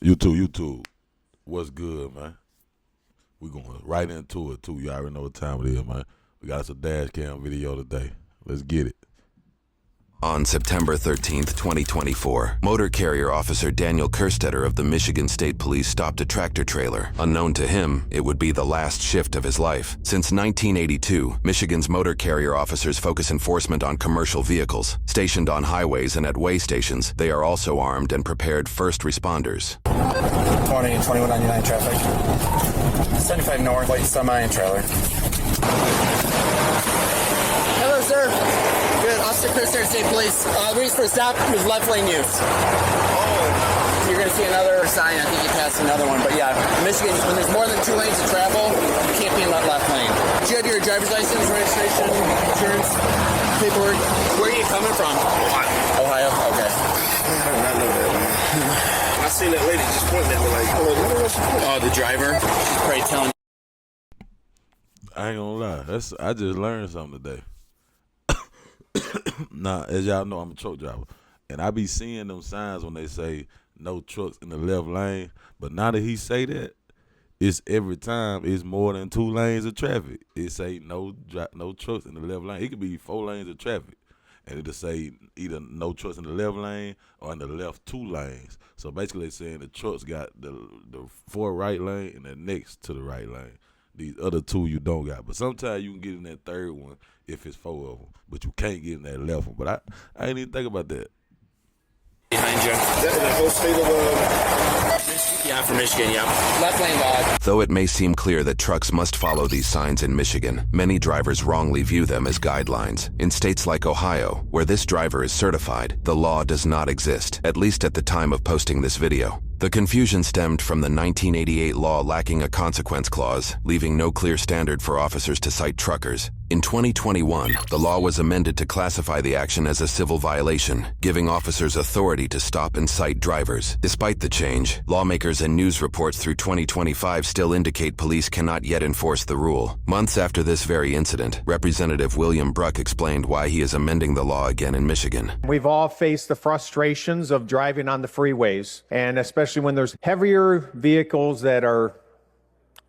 YouTube. What's good, man? We going right into it, too. You already know what time it is, man. We got us a dash cam video today. Let's get it. On September 13th, 2024, motor carrier officer Daniel Kerstetter of the Michigan State Police stopped a tractor trailer. Unknown to him, it would be the last shift of his life. Since 1982, Michigan's motor carrier officers focus enforcement on commercial vehicles. Stationed on highways and at way stations, they are also armed and prepared first responders. 20 and 2199 traffic. 75 north, light semi and trailer. Hello, sir. Good. Officer Kerstetter, State Police. The reason for the stop was left lane use. Oh. You're going to see another sign. I think you passed another one. But yeah, Michigan, when there's more than 2 lanes of travel, you can't be in that left lane. Do you have your driver's license, registration, insurance, paperwork? Where are you coming from? Ohio. Okay. I did not know that, man. I seen that lady just pointing at me like, oh, the driver? She's probably telling you. I ain't gonna lie. I just learned something today. Now, as y'all know, I'm a truck driver. And I be seeing them signs when they say no trucks in the left lane. But now that he say that, it's every time it's more than 2 lanes of traffic. It say no trucks in the left lane. It could be 4 lanes of traffic. And it'll say either no trucks in the left lane or in the left 2 lanes. So basically they're saying the trucks got the 4 right lane and the next to the right lane. These other 2 you don't got. But sometimes you can get in that 3rd one if it's 4 of them. But you can't get in that left one. But I ain't even think about that. Behind you. is that in the whole state of Yeah, from Michigan, yeah. Left lane dog. Though it may seem clear that trucks must follow these signs in Michigan, many drivers wrongly view them as guidelines. In states like Ohio, where this driver is certified, the law does not exist, at least at the time of posting this video. The confusion stemmed from the 1988 law lacking a consequence clause, leaving no clear standard for officers to cite truckers. In 2021, the law was amended to classify the action as a civil violation, giving officers authority to stop and cite drivers. Despite the change, lawmakers and news reports through 2025 still indicate police cannot yet enforce the rule. Months after this very incident, Representative William Bruck explained why he is amending the law again in Michigan. We've all faced the frustrations of driving on the freeways, and especially when there's heavier vehicles that are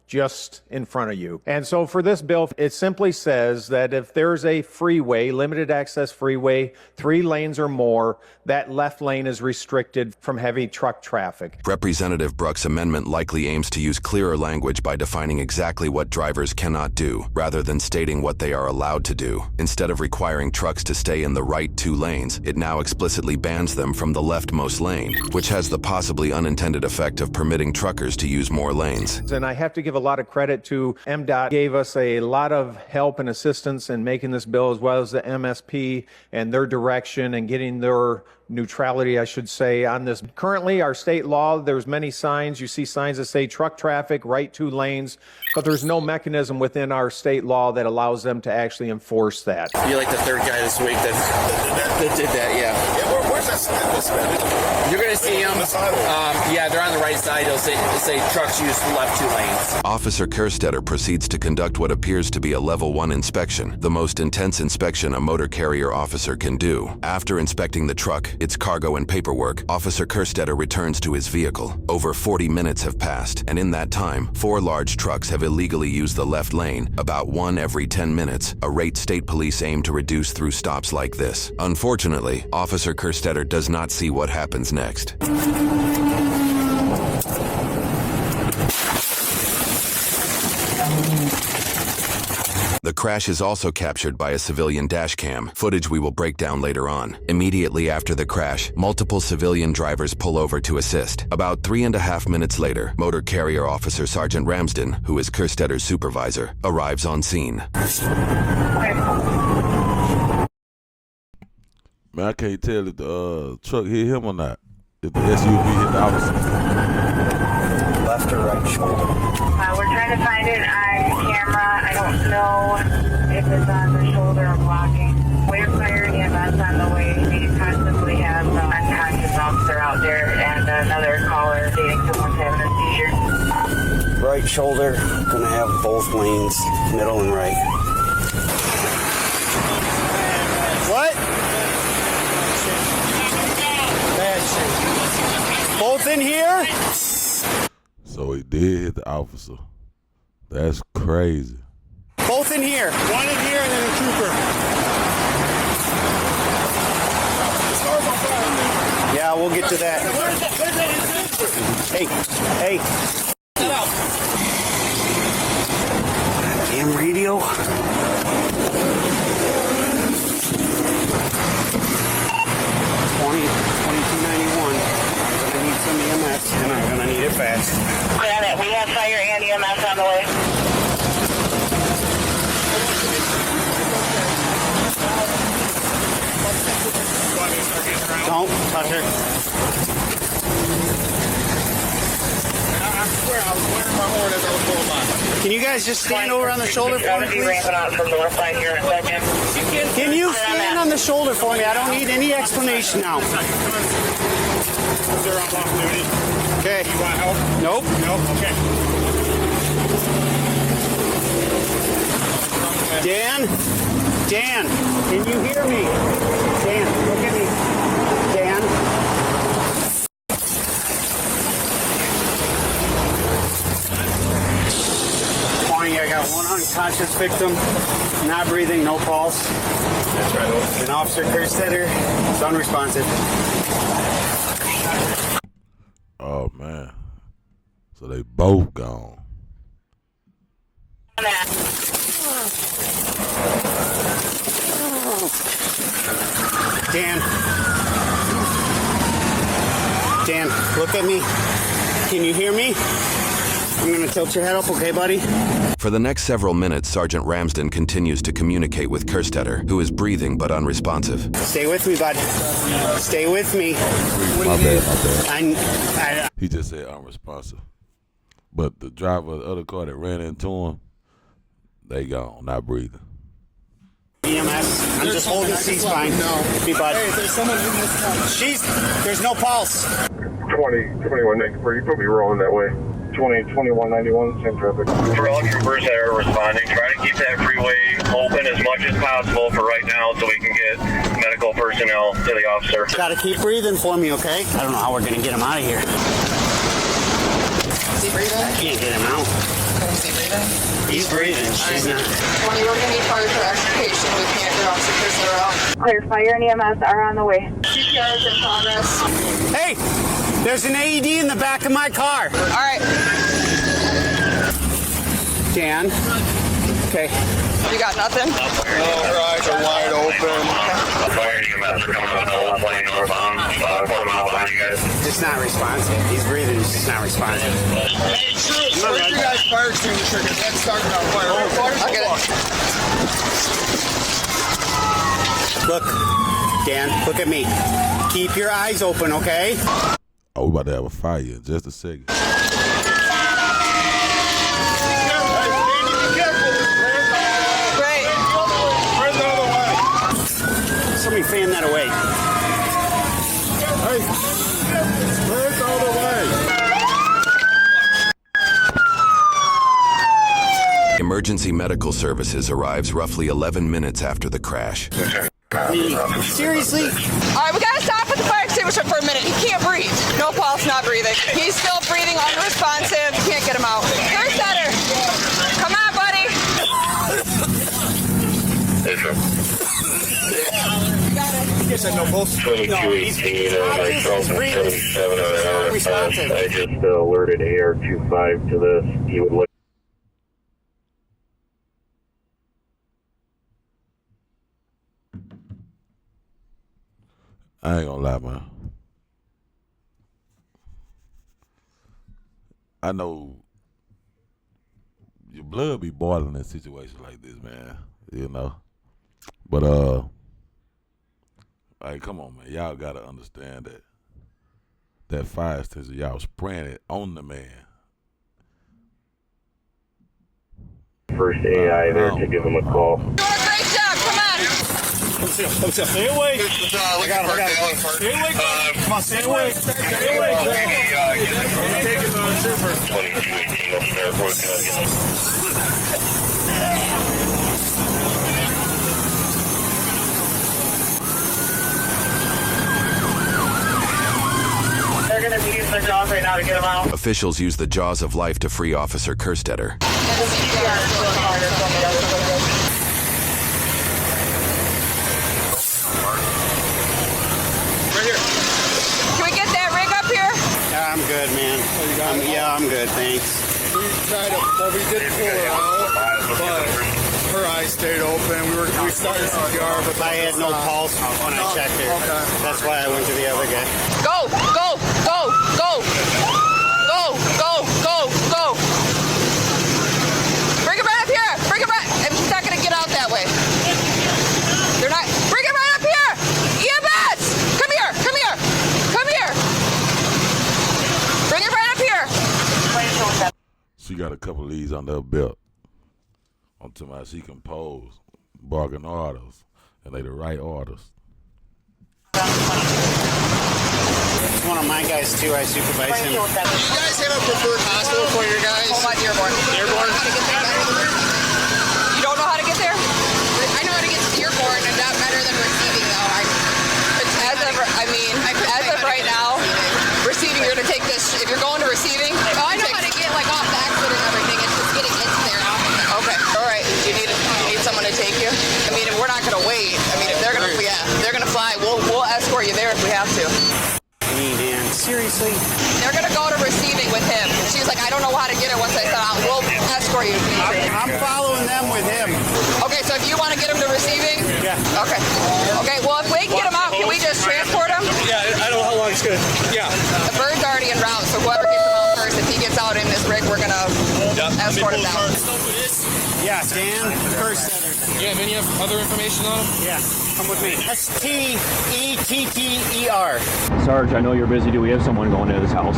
just in front of you. And so for this bill, it simply says that if there's a freeway, limited access freeway, 3 lanes or more, that left lane is restricted from heavy truck traffic. Representative Bruck's amendment likely aims to use clearer language by defining exactly what drivers cannot do, rather than stating what they are allowed to do. Instead of requiring trucks to stay in the right 2 lanes, it now explicitly bans them from the leftmost lane, which has the possibly unintended effect of permitting truckers to use more lanes. And I have to give a lot of credit to MDOT. Gave us a lot of help and assistance in making this bill, as well as the MSP and their direction and getting their neutrality, I should say, on this. Currently, our state law, there's many signs. You see signs that say truck traffic, right 2 lanes, but there's no mechanism within our state law that allows them to actually enforce that. You're like the 3rd guy this week that did that, yeah. Yeah, where's that sign? You're going to see them. Yeah, they're on the right side. It'll say trucks use left 2 lanes. Officer Kerstetter proceeds to conduct what appears to be a level 1 inspection, the most intense inspection a motor carrier officer can do. After inspecting the truck, its cargo and paperwork, Officer Kerstetter returns to his vehicle. Over 40 minutes have passed, and in that time, 4 large trucks have illegally used the left lane, about 1 every 10 minutes, a rate state police aim to reduce through stops like this. Unfortunately, Officer Kerstetter does not see what happens next. The crash is also captured by a civilian dashcam, footage we will break down later on. Immediately after the crash, multiple civilian drivers pull over to assist. About 3.5 minutes later, motor carrier officer Sergeant Ramsden, who is Kerstetter's supervisor, arrives on scene. Man, I can't tell if the truck hit him or not. If the SUV hit the officer. Left or right shoulder? We're trying to find it on camera. I don't know if it's on the shoulder or blocking. We're firing EMS on the way. We possibly have an unconscious officer out there and another caller stating someone's having a seizure. Right shoulder, gonna have both lanes, middle and right. What? Bad shape. Both Both in here? So he did hit the officer. That's crazy. Both in here. One in here and then a trooper. Yeah, we'll get to that. Hey. Damn radio. 2291. I'm gonna need some EMS, and I'm gonna need it fast. Granite, we have fire and EMS on the way. Don't touch her. I swear I was wearing my horn as I was going by. Can you guys just stand over on the shoulder for me, Be please? ramping out from the left side here in a second. Can you stand on the shoulder for me? I don't need any explanation now. Sir, I'm off duty. Okay. You want help? Nope. Nope. Okay. Dan, can you hear me? Dan, look at me. Dan. I got one unconscious victim, not breathing, no pulse. That's right. An officer Kerstetter is unresponsive. Oh man. So they both gone. Dan, look at me. Can you hear me? I'm gonna tilt your head up, okay, buddy? For the next several minutes, Sergeant Ramsden continues to communicate with Kerstetter, who is breathing but unresponsive. Stay with me, bud. Stay with me. My bad. I He just said unresponsive. But the driver of the other car that ran into him, they gone, not breathing. EMS. I'm just holding C-spine. Be bud. Hey, there's someone in this car. There's no pulse. 2194, you put me rolling that way. 2191, same traffic. For all troopers that are responding, try to keep that freeway open as much as possible for right now so we can get medical personnel to the officer. Gotta keep breathing for me, okay? I don't know how we're gonna get him out of here. Is he breathing? I can't get him out. Is he breathing? He's breathing. She's not. 20, we're going to need fire for extrication. We can't get Officer Chrysler out. Clear, fire and EMS are on the way. CPR is in progress. Hey! There's an AED in the back of my car. All right. Dan. Okay. You got nothing? Her eyes are wide open. Fire and EMS are coming on the whole plane northbound. 4 miles behind you guys. Just not responsive. He's breathing. He's just not responsive. Hey, troops, where's your guys' fire extinguisher? Because that's starting on fire. I'll get it. Look, Dan, look at me. Keep your eyes open, okay? Oh, we about to have a fire in just a second. Great. Where's the other way? Somebody fan that away. Hey, where's the other way? Emergency medical services arrives roughly 11 minutes after the crash. Seriously? All right, we got to stop at the fire extinguisher for a minute. He can't breathe. No pulse, not breathing. He's still breathing, unresponsive. Can't get him out. Kerstetter, come on, buddy. Hey, sir. You said no pulse. 2218 and 77 I just alerted AR-25 to this. He would like. I ain't gonna lie, man. I know your blood be boiling in situations like this, man. You know. But like, come on, man. Y'all gotta understand that fire extinguisher, y'all spraying it on the man. First AI there to give him a call. Doing a great job. Come on. Stay away. I got it. Stay away. Come on, stay away. Stay away. Taking the trooper. 2218 up there. They're going to be the jaws right now to get him out. Officials use the jaws of life to free Officer Kerstetter. Right here. Can we get that rig up here? I'm good, man. I'm good, thanks. We did pull her out, but her eyes stayed open. We started CPR, but I had no pulse when I checked her. Okay. That's why I went to the other guy. Go, go, go, go. Go, go, go, go. Bring it right up here. Bring it right. I'm just not going to get out that way. They're not. Bring it right up here. EMS. Come here. Come here. Come here. Bring it right up here. She got a couple of these under her belt. I'm talking about she can pose, bargain orders, and they the right orders. It's one of my guys, too. I supervise him. do you guys have a preferred hospital for your guys? Hold on, Dearborn. Airborne? You don't know how to get there? I know how to get to Dearborn. I'm not better than receiving, though. As of right now, receiving, you're going to take this. If you're going to receiving, I know how to get like off the exit and everything. It's just getting into there. Okay. All right. Do you need someone to take you? I mean, we're not going to wait. I mean, if they're going to, they're going to fly. We'll escort you there if we have to. Man, seriously? They're going to go to receiving with him. She's like, I don't know how to get it once I said, we'll escort you. I'm following them with him. Okay, so if you want to get him to receiving? Yeah. Okay. Okay, well, if we can get him out, can we just transport him? Yeah, I don't know how long it's going to. Yeah. The bird's already en route, so whoever gets him out first, if he gets out in this rig, we're going to escort him down. Yeah, Dan Kerstetter. You have any other information on him? Yeah, come with me. Stetter. Sarge, I know you're busy. Do we have someone going to his house?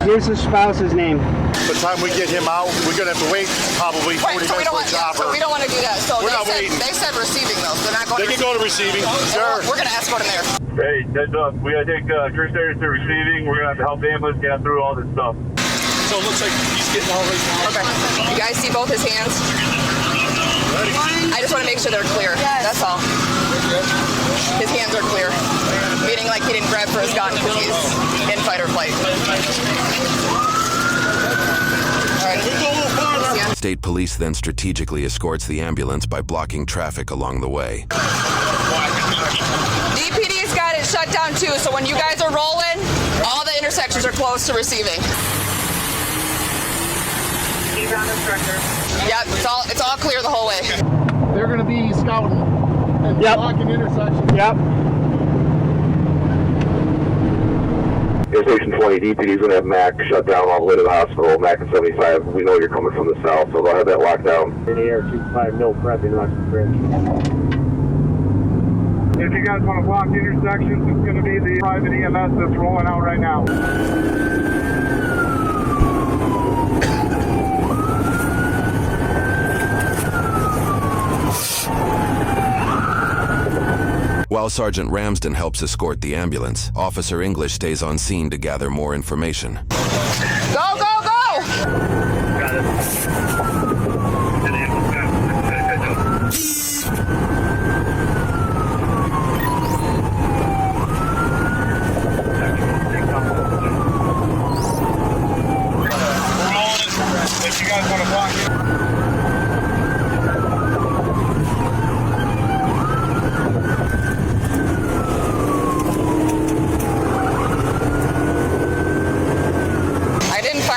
Here's his spouse's name. By the time we get him out, we're going to have to wait probably 40 minutes for a chopper. So we don't want to do that. So We're not waiting. they said receiving, though. They're not going They can go to receiving. Sure. We're going to escort him there. Hey, heads up. We got to take Kerstetter to receiving. We're going to have to help the ambulance get through all this stuff. So it looks like he's getting all right now. Okay. You guys see both his hands? I just want to make sure they're clear. Yes. That's all. His hands are clear. Meaning like he didn't grab for his gun because he's in fight or flight. All right. State police then strategically escorts the ambulance by blocking traffic along the way. DPD's got it shut down too, so when you guys are rolling, all the intersections are closed to receiving. He's on the stretcher. Yep, it's all clear the whole way. They're going to be scouting and blocking intersections. Yep. Station 20, DPD's going to have MAC shut down all the way to the hospital. MAC and 75, we know you're coming from the south, so they'll have that locked down. In the air, 25, no prepping, not bridge. If you guys want to block the intersections, it's going to be the private EMS that's rolling out right now. While Sergeant Ramsden helps escort the ambulance, Officer English stays on scene to gather more information. Go, go, go! Got it. If you guys want to block it.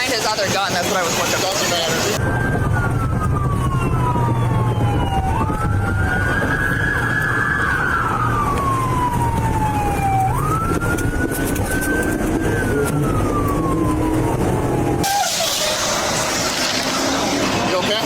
His other gun, that's what I was looking for. Doesn't matter. You okay?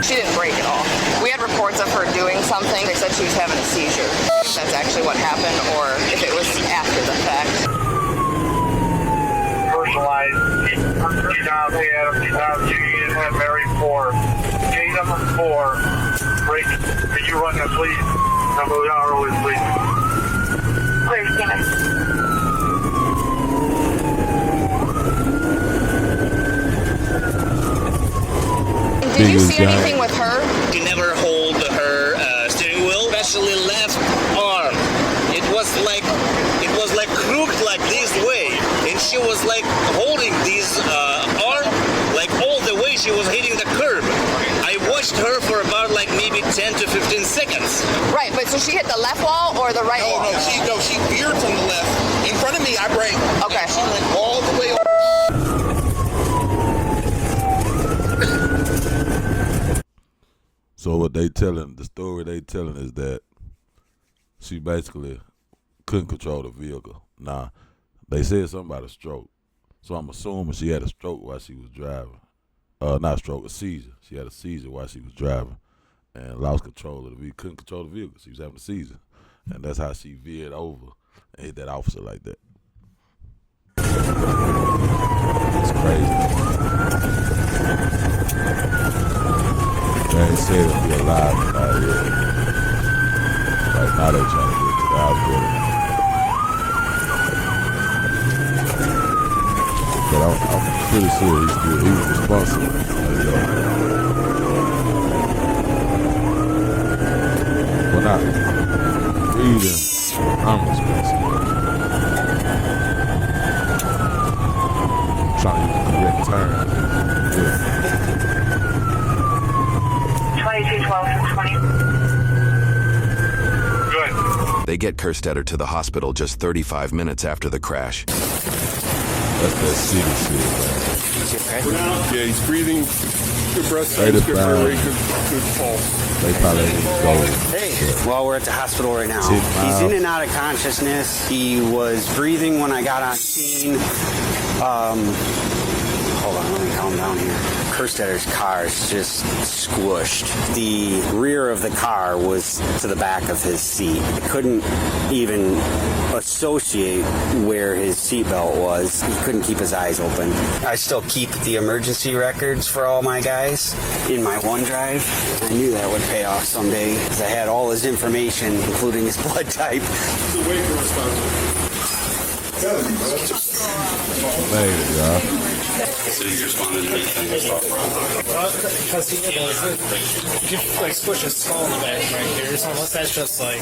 She didn't break at all. We had reports of her doing something. They said she was having a seizure. If that's actually what happened or if it was after the fact. Personalized. T-Dom, T-Dom, you have Mary 4. J number 4. Break. Can you run that, please? Number we are always, please. Clear, standing. Did you see anything with her? She never hold her steering wheel, especially left arm. It was like crooked like this way, and she was like holding this arm like all the way she was hitting the curb. I watched her for about like maybe 10 to 15 seconds. Right, but so she hit the left wall or the right wall? No, she veered from the left. In front of me, I braked. Okay. She went all the way over. So what the story they telling is that she basically couldn't control the vehicle. Now, they said something about a stroke. So I'm assuming she had a stroke while she was driving. Not a stroke, a seizure. She had a seizure while she was driving and lost control of the vehicle. Couldn't control the vehicle. She was having a seizure. And that's how she veered over and hit that officer like that. It's crazy. They ain't said if he alive or not yet. Right now they trying to get to the hospital. But I'm pretty sure he was responsible. Well, not breathing. I'm responsible. I'm trying to use the correct term. Yeah. 2212 from 20. Good. They get Kerstetter to the hospital just 35 minutes after the crash. That's that city shit, man. Yeah, he's breathing. Good breath. Good heart rate. Good pulse. They probably ain't even go. Hey, well, we're at the hospital right now. He's in and out of consciousness. He was breathing when I got on scene. Hold on, let me calm down here. Kerstetter's car is just squished. The rear of the car was to the back of his seat. I couldn't even associate where his seatbelt was. He couldn't keep his eyes open. I still keep the emergency records for all my guys in my OneDrive. I knew that would pay off someday because I had all his information, including his blood type. Because he like squish his skull in the back right here, so unless that's just like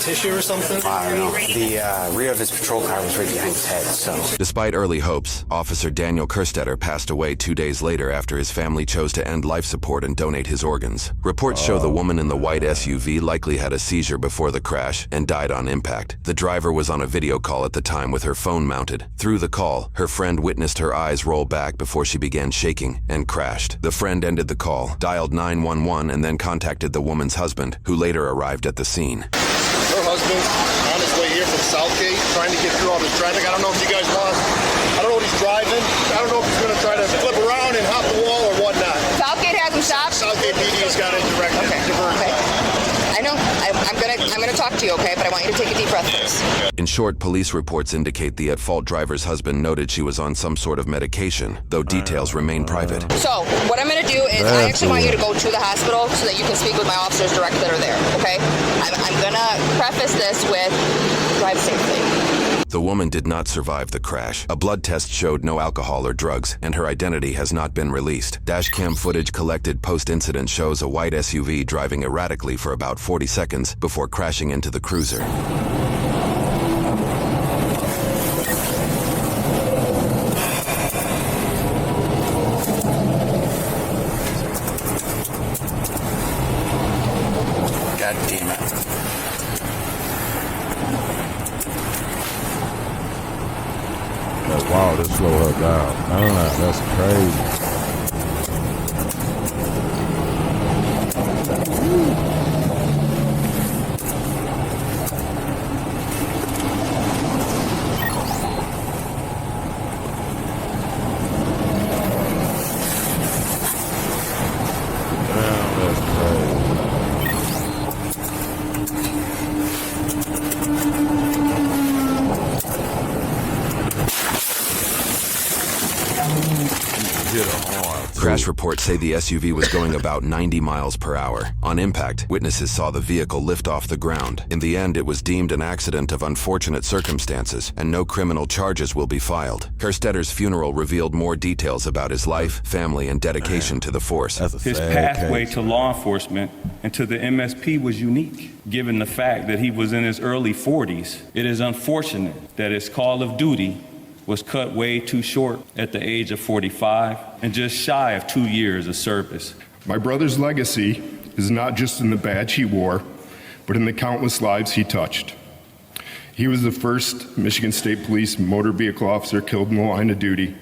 tissue or something. I don't know. The rear of his patrol car was right behind his head, so. Despite early hopes, Officer Daniel Kerstetter passed away 2 days later after his family chose to end life support and donate his organs. Reports show the woman in the white SUV likely had a seizure before the crash and died on impact. The driver was on a video call at the time with her phone mounted. Through the call, her friend witnessed her eyes roll back before she began shaking and crashed. The friend ended the call, dialed 911, and then contacted the woman's husband, who later arrived at the scene. Her husband's on his way here from Southgate, trying to get through all this traffic. I don't know if you guys want. I don't know what he's driving. I don't know if he's going to try to flip around and hop the wall or whatnot. Southgate has him stopped? Southgate PD's got it directed. Okay. I know. I'm gonna talk to you, okay? But I want you to take a deep breath first. In short, police reports indicate the at-fault driver's husband noted she was on some sort of medication, though details remain private. So, what I'm gonna do is I actually want you to go to the hospital so that you can speak with my officers directly that are there, okay? I'm gonna preface this with drive safely. The woman did not survive the crash. A blood test showed no alcohol or drugs, and her identity has not been released. Dashcam footage collected post-incident shows a white SUV driving erratically for about 40 seconds before crashing into the cruiser. God damn it. Wow, this slow her down. That's crazy. Hit a Police reports say the SUV was going about 90 miles per hour. On impact, witnesses saw the vehicle lift off the ground. In the end, it was deemed an accident of unfortunate circumstances, and no criminal charges will be filed. Kerstetter's funeral revealed more details about his life, family, and dedication to the force. His pathway to law enforcement and to the MSP was unique. Given the fact that he was in his early 40s, it is unfortunate that his call of duty was cut way too short at the age of 45 and just shy of 2 years of service. My brother's legacy is not just in the badge he wore, but in the countless lives he touched. He was the first Michigan State Police motor vehicle officer killed in the line of duty,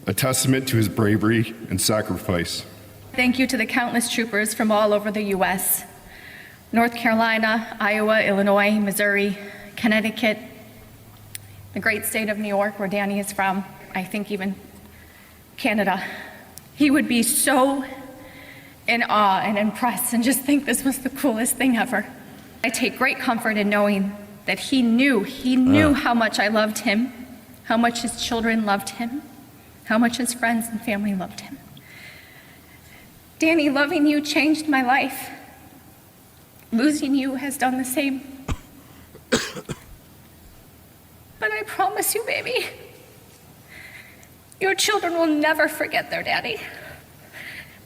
a testament to his bravery and sacrifice. Thank you to the countless troopers from all over the U.S., North Carolina, Iowa, Illinois, Missouri, Connecticut, the great state of New York, where Danny is from, I think even Canada. He would be so in awe and impressed and just think this was the coolest thing ever. I take great comfort in knowing that he knew how much I loved him, how much his children loved him, how much his friends and family loved him. Danny, loving you changed my life. Losing you has done the same. But I promise you, baby, your children will never forget their daddy.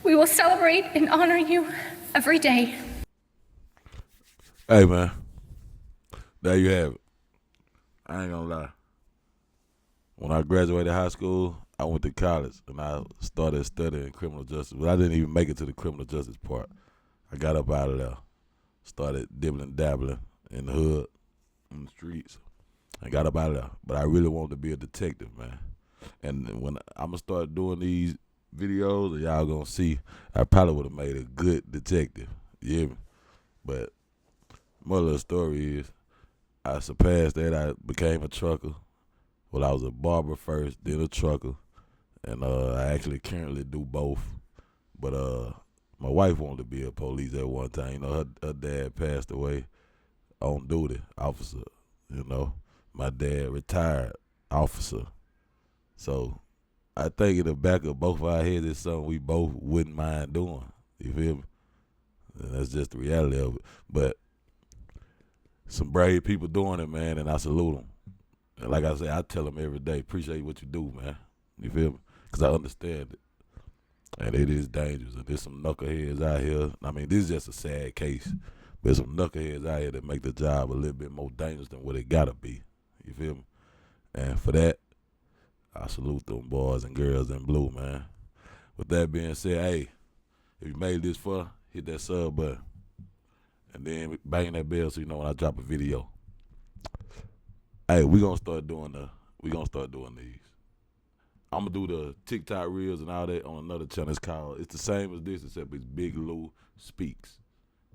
We will celebrate and honor you every day. Hey, man. There you have it. I ain't gonna lie. When I graduated high school, I went to college and I started studying criminal justice. But I didn't even make it to the criminal justice part. I got up out of there. Started dibbling, dabbling in the hood, in the streets. I got up out of there, but I really wanted to be a detective, man. And when I'm gonna start doing these videos, y'all gonna see, I probably would have made a good detective. You hear me? But my little story is, I surpassed that. I became a trucker. Well, I was a barber first, then a trucker, and I actually currently do both. But my wife wanted to be a police at one time. You know, her dad passed away on duty, officer. You know. My dad retired officer. So I think in the back of both of our heads is something we both wouldn't mind doing. You feel me? And that's just the reality of it. But some brave people doing it, man, and I salute them. And like I say, I tell them every day, appreciate what you do, man. You feel me? Because I understand it. And it is dangerous. And there's some knuckleheads out here. I mean, this is just a sad case. But there's some knuckleheads out here that make the job a little bit more dangerous than what it got to be. You feel me? And for that, I salute them boys and girls in blue, man. With that being said, hey, if you made this far, hit that sub button. And then bang that bell so you know when I drop a video. Hey, we gonna start doing these. I'm gonna do the TikTok reels and all that on another channel. It's the same as this, except it's Big Lou Speaks.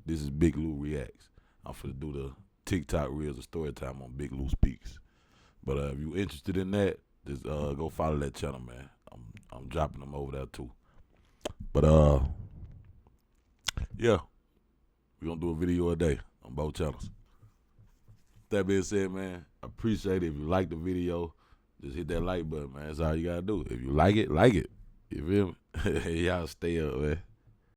This is Big Lou Reacts. I'm finna do the TikTok reels of story time on Big Lou Speaks. But if you're interested in that, just go follow that channel, man. I'm dropping them over there too. But yeah, we're gonna do a video a day on both channels. That being said, man, I appreciate it. If you like the video, just hit that like button, man. That's all you gotta do. If you like it, like it. You feel me? Y'all stay up, man.